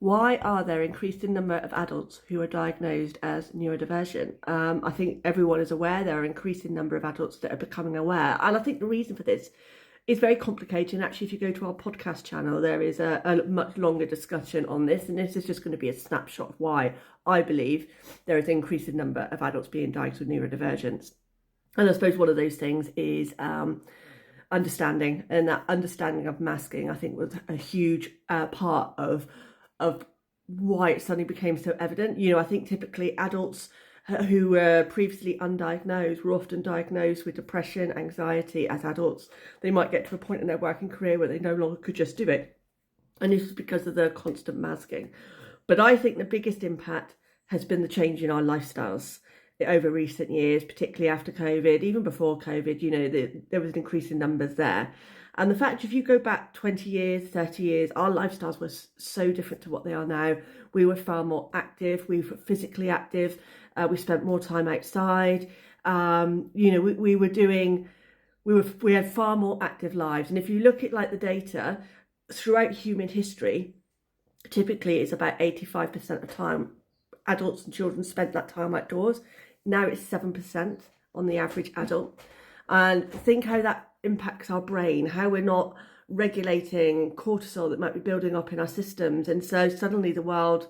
Why are there increased in number of adults who are diagnosed as neurodivergent? I think everyone is aware there are increasing number of adults that are becoming aware. And I think the reason for this is very complicated. And actually, if you go to our podcast channel, there is a much longer discussion on this. And this is just going to be a snapshot of why I believe there is an increasing number of adults being diagnosed with neurodivergence. And I suppose one of those things is understanding, and that understanding of masking, I think, was a huge part of why it suddenly became so evident. You know, I think typically adults who were previously undiagnosed were often diagnosed with depression, anxiety as adults. They might get to a point in their working career where they no longer could just do it. And this is because of the constant masking. But I think the biggest impact has been the change in our lifestyles over recent years, particularly after COVID. Even before COVID, you know, there was an increase in numbers there. And the fact, if you go back 20 years, 30 years, our lifestyles were so different to what they are now. We were far more active, we were physically active, we spent more time outside. You know, we had far more active lives. And if you look at like the data throughout human history, typically it's about 85% of time adults and children spent that time outdoors. Now it's 7% on the average adult. And think how that impacts our brain, how we're not regulating cortisol that might be building up in our systems. And so suddenly the world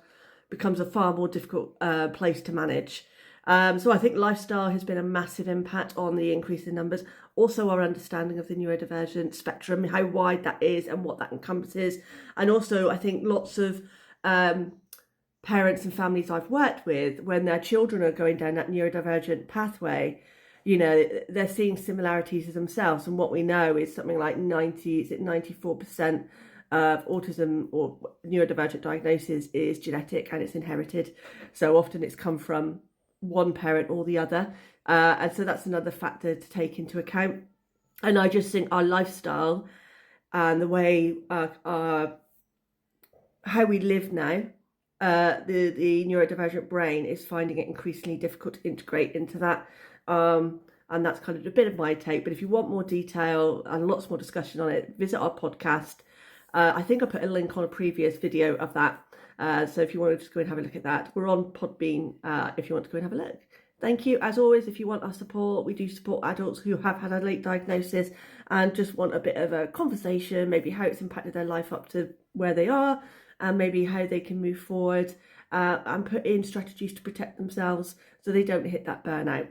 becomes a far more difficult place to manage. So I think lifestyle has been a massive impact on the increase in numbers. Also our understanding of the neurodivergent spectrum, how wide that is and what that encompasses. And also I think lots of parents and families I've worked with, when their children are going down that neurodivergent pathway, you know, they're seeing similarities to themselves. And what we know is something like 94% of autism or neurodivergent diagnosis is genetic and it's inherited. So often it's come from one parent or the other. And so that's another factor to take into account. And I just think our lifestyle and the way how we live now, the neurodivergent brain is finding it increasingly difficult to integrate into that. And that's kind of a bit of my take. But if you want more detail and lots more discussion on it, visit our podcast. I think I put a link on a previous video of that. So if you want to just go and have a look at that, we're on Podbean if you want to go and have a look. Thank you. As always, if you want our support, we do support adults who have had a late diagnosis and just want a bit of a conversation, maybe how it's impacted their life up to where they are, and maybe how they can move forward and put in strategies to protect themselves so they don't hit that burnout.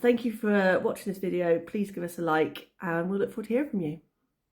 Thank you for watching this video. Please give us a like and we'll look forward to hearing from you.